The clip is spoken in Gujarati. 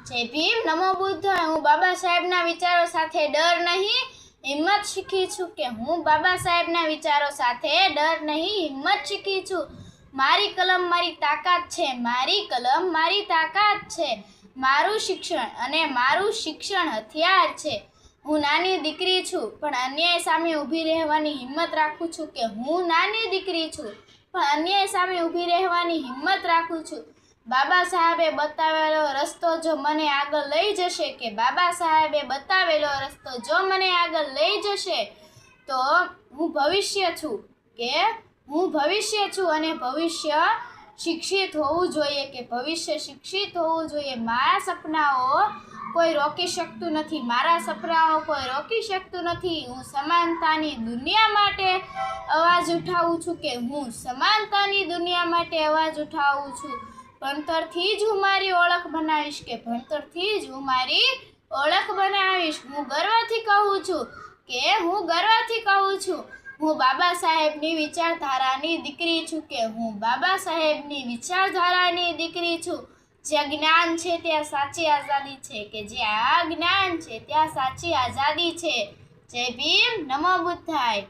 જય ભીમ, નમો બુદ્ધ। હું બાબા સાહેબના વિચારો સાથે ડર નહીં હિંમત શીખી છું કે હું બાબા સાહેબના વિચારો સાથે ડર નહીં હિંમત શીખી છું। મારી કલમ મારી તાકાત છે, મારી કલમ મારી તાકાત છે। મારું શિક્ષણ અને મારું શિક્ષણ હથિયાર છે। હું નાની દીકરી છું પણ અન્યાય સામે ઊભી રહેવાની હિંમત રાખું છું કે હું નાની દીકરી છું પણ અન્યાય સામે ઊભી રહેવાની હિંમત રાખું છું। બાબા સાહેબે બતાવેલો રસ્તો જો મને આગળ લઈ જશે કે બાબા સાહેબે બતાવેલો રસ્તો જો મને આગળ લઈ જશે તો હું ભવિષ્ય છું કે હું ભવિષ્ય છું અને ભવિષ્ય શિક્ષિત હોવું જોઈએ કે ભવિષ્ય શિક્ષિત હોવું જોઈએ। મારા સપનાઓ કોઈ રોકી શકતું નથી, મારા સપનાઓ કોઈ રોકી શકતું નથી। હું સમાનતાની દુનિયા માટે અવાજ ઉઠાવું છું કે હું સમાનતાની દુનિયા માટે અવાજ ઉઠાવું છું। ભણતરથી જ હું મારી ઓળખ બનાવીશ કે ભણતરથી જ હું મારી ઓળખ બનાવીશ। હું ગર્વથી કહું છું કે હું ગર્વથી કહું છું હું બાબા સાહેબની વિચારધારાની દીકરી છું કે હું બાબા સાહેબની વિચારધારાની દીકરી છું। જ્યાં જ્ઞાન છે ત્યાં સાચી આઝાદી છે કે જ્યાં જ્ઞાન છે ત્યાં સાચી આઝાદી છે। જય ભીમ, નમો બુદ્ધાય।